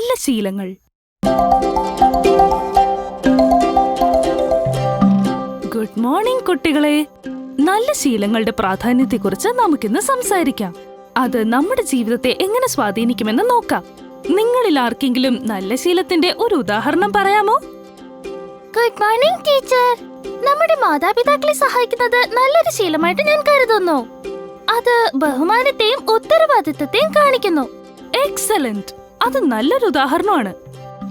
നല്ല ശീലങ്ങൾ. Good morning കുട്ടികളെ. നല്ല ശീലങ്ങളുടെ പ്രാധാന്യത്തെക്കുറിച്ച് നമുക്കിന്ന് സംസാരിക്കാം. അത് നമ്മുടെ ജീവിതത്തെ എങ്ങനെ സ്വാധീനിക്കുമെന്ന് നോക്കാം. നിങ്ങളിൽ ആർക്കെങ്കിലും നല്ല ശീലത്തിന്റെ ഒരു ഉദാഹരണം പറയാമോ? Good morning teacher. നമ്മുടെ മാതാപിതാക്കളെ സഹായിക്കുന്നത് നല്ലൊരു ശീലമായിട്ട് ഞാൻ കരുതുന്നു. അത് ബഹുമാനത്തെയും ഉത്തരവാദിത്തത്തെയും കാണിക്കുന്നു. എക്സലന്റ്. അത് നല്ലൊരു ഉദാഹരണമാണ്.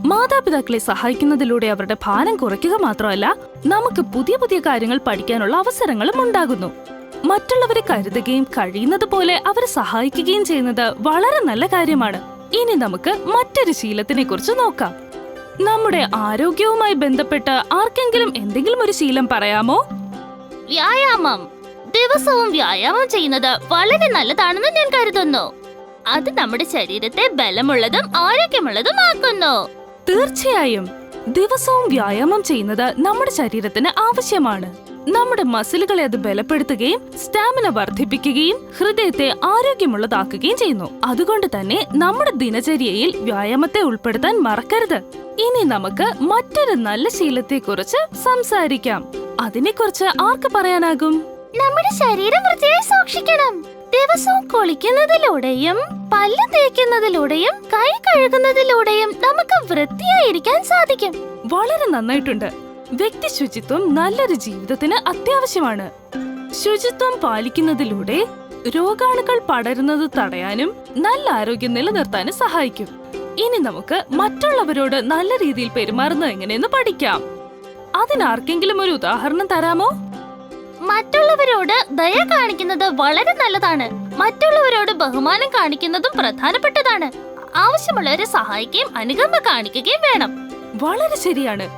മാതാപിതാക്കളെ സഹായിക്കുന്നതിലൂടെ അവരുടെ ഭാരം കുറയ്ക്കുക മാത്രമല്ല, നമുക്ക് പുതിയ പുതിയ കാര്യങ്ങൾ പഠിക്കാനുള്ള അവസരങ്ങളും ഉണ്ടാകുന്നു. മറ്റുള്ളവരെ കരുതുകയും കഴിയുന്നത് പോലെ അവരെ സഹായിക്കുകയും ചെയ്യുന്നത് വളരെ നല്ല കാര്യമാണ്. ഇനി നമുക്ക് മറ്റൊരു ശീലത്തിനെ കുറിച്ച് നോക്കാം. നമ്മുടെ ആരോഗ്യവുമായി ബന്ധപ്പെട്ട് ആർക്കെങ്കിലും എന്തെങ്കിലും ഒരു ശീലം പറയാമോ? വ്യായാമം. ദിവസവും വ്യായാമം ചെയ്യുന്നത് വളരെ നല്ലതാണെന്ന് ഞാൻ കരുതുന്നു. അത് നമ്മുടെ ശരീരത്തെ ബലമുള്ളതും ആരോഗ്യമുള്ളതും ആക്കുന്നു. തീർച്ചയായും. ദിവസവും വ്യായാമം ചെയ്യുന്നത് നമ്മുടെ ശരീരത്തിന് ആവശ്യമാണ്. നമ്മുടെ മസിലുകളെ അത് ബലപ്പെടുത്തുകയും സ്റ്റാമിന വർദ്ധിപ്പിക്കുകയും ഹൃദയത്തെ ആരോഗ്യമുള്ളതാക്കുകയും ചെയ്യുന്നു. അതുകൊണ്ട് തന്നെ നമ്മുടെ ദിനചര്യയിൽ വ്യായാമത്തെ ഉൾപ്പെടുത്താൻ മറക്കരുത്. ഇനി നമുക്ക് മറ്റൊരു നല്ല ശീലത്തെ കുറിച്ച് സംസാരിക്കാം. അതിനെക്കുറിച്ച് ആർക്ക് പറയാനാകും? നമ്മുടെ ശരീരം വൃത്തിയായി സൂക്ഷിക്കണം. ദിവസവും കുളിക്കുന്നതിലൂടെയും പല്ല് തേക്കുന്നതിലൂടെയും കൈ കഴുകുന്നതിലൂടെയും നമുക്ക് വൃത്തിയായിരിക്കാൻ സാധിക്കും. വളരെ നന്നായിട്ടുണ്ട്. വ്യക്തി ശുചിത്വം നല്ലൊരു ജീവിതത്തിന് അത്യാവശ്യമാണ്. ശുചിത്വം പാലിക്കുന്നതിലൂടെ രോഗാണുക്കൾ പടരുന്നത് തടയാനും നല്ല ആരോഗ്യം നിലനിർത്താനും സഹായിക്കും. ഇനി നമുക്ക് മറ്റുള്ളവരോട് നല്ല രീതിയിൽ പെരുമാറുന്നത് എങ്ങനെയെന്ന് പഠിക്കാം. അതിനാർക്കെങ്കിലും ഒരു ഉദാഹരണം തരാമോ? മറ്റുള്ളവരോട് ദയ കാണിക്കുന്നത് വളരെ നല്ലതാണ്. മറ്റുള്ളവരോട് ബഹുമാനം കാണിക്കുന്നതും പ്രധാനപ്പെട്ടതാണ്. ആവശ്യമുള്ളവരെ സഹായിക്കുകയും അനുകമ്പ കാണിക്കുകയും വേണം. വളരെ ശരിയാണ്.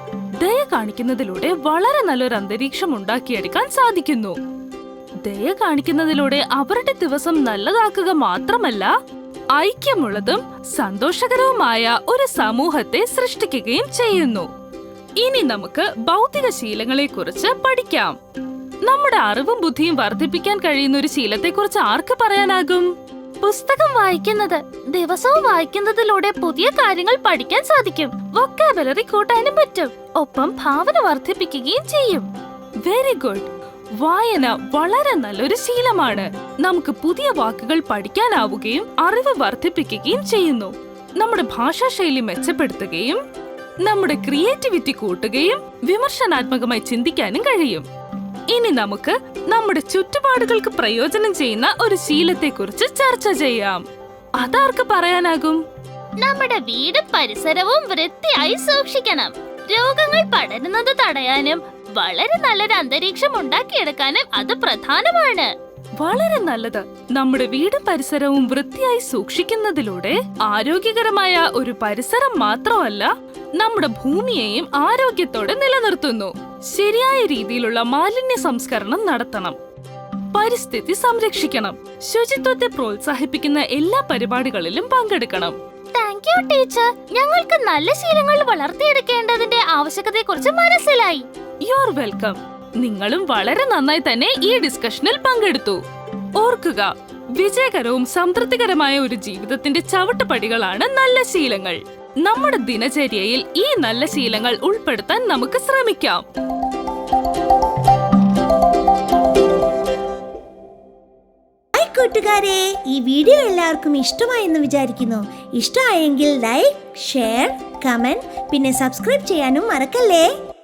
ദയ കാണിക്കുന്നതിലൂടെ വളരെ നല്ലൊരു അന്തരീക്ഷം ഉണ്ടാക്കിയെടുക്കാൻ സാധിക്കുന്നു. ദയ കാണിക്കുന്നതിലൂടെ അവരുടെ ദിവസം നല്ലതാക്കുക മാത്രമല്ല, ഐക്യമുള്ളതും സന്തോഷകരവുമായ ഒരു സമൂഹത്തെ സൃഷ്ടിക്കുകയും ചെയ്യുന്നു. ഇനി നമുക്ക് ഭൗതിക ശീലങ്ങളെ കുറിച്ച് പഠിക്കാം. നമ്മുടെ അറിവും ബുദ്ധിയും വർദ്ധിപ്പിക്കാൻ കഴിയുന്ന ഒരു ശീലത്തെക്കുറിച്ച് ആർക്ക് പറയാനാകും? പുസ്തകം വായിക്കുന്നത്. ദിവസവും വായിക്കുന്നതിലൂടെ പുതിയ കാര്യങ്ങൾ പഠിക്കാൻ സാധിക്കും. വൊക്കാബുലറി കൂട്ടാനും പറ്റും. ഒപ്പം ഭാവന വർദ്ധിപ്പിക്കുകയും ചെയ്യും. Very good. വായന വളരെ നല്ലൊരു ശീലമാണ്. നമുക്ക് പുതിയ വാക്കുകൾ പഠിക്കാനാവുകയും അറിവ് വർദ്ധിപ്പിക്കുകയും ചെയ്യുന്നു. നമ്മുടെ ഭാഷാശൈലി മെച്ചപ്പെടുത്തുകയും നമ്മുടെ ക്രിയേറ്റിവിറ്റി കൂട്ടുകയും വിമർശനാത്മകമായി ചിന്തിക്കാനും കഴിയും. ഇനി നമുക്ക് നമ്മുടെ ചുറ്റുപാടുകൾക്ക് പ്രയോജനം ചെയ്യുന്ന ഒരു ശീലത്തെക്കുറിച്ച് ചർച്ച ചെയ്യാം. അതാർക്ക് പറയാനാകും? നമ്മുടെ വീടും പരിസരവും വൃത്തിയായി സൂക്ഷിക്കണം. രോഗങ്ങൾ പടരുന്നത് തടയാനും വളരെ നല്ലൊരു അന്തരീക്ഷം ഉണ്ടാക്കിയെടുക്കാനും അത് പ്രധാനമാണ്. വളരെ നല്ലത്. നമ്മുടെ വീടും പരിസരവും വൃത്തിയായി സൂക്ഷിക്കുന്നതിലൂടെ ആരോഗ്യകരമായ ഒരു പരിസരം മാത്രമല്ല, നമ്മുടെ ഭൂമിയെയും ആരോഗ്യത്തോടെ നിലനിർത്തുന്നു. ശരിയായ രീതിയിലുള്ള മാലിന്യ സംസ്കരണം നടത്തണം. പരിസ്ഥിതി സംരക്ഷിക്കണം. ശുചിത്വത്തെ പ്രോത്സാഹിപ്പിക്കുന്ന എല്ലാ പരിപാടികളിലും പങ്കെടുക്കണം. Thank you teacher. ഞങ്ങൾക്ക് നല്ല ശീലങ്ങൾ വളർത്തിയെടുക്കേണ്ടതിന്റെ ആവശ്യകതയെക്കുറിച്ച് മനസ്സിലായി. You are welcome. നിങ്ങളും വളരെ നന്നായി തന്നെ ഈ ഡിസ്കഷനിൽ പങ്കെടുത്തു. ഓർക്കുക, വിജയകരവും സംതൃപ്തികരമായ ഒരു ജീവിതത്തിന്റെ ചവിട്ടുപടികളാണ് നല്ല ശീലങ്ങൾ. നമ്മുടെ ദിനചര്യയിൽ ഈ നല്ല ശീലങ്ങൾ ഉൾപ്പെടുത്താൻ നമുക്ക് ശ്രമിക്കാം. കൂട്ടുകാരെ, ഈ വീഡിയോ എല്ലാവർക്കും ഇഷ്ടമായെന്ന് വിചാരിക്കുന്നു. ഇഷ്ടമായെങ്കിൽ ലൈക്ക്, ഷെയർ, കമന്റ്, പിന്നെ സബ്സ്ക്രൈബ് ചെയ്യാനും മറക്കല്ലേ.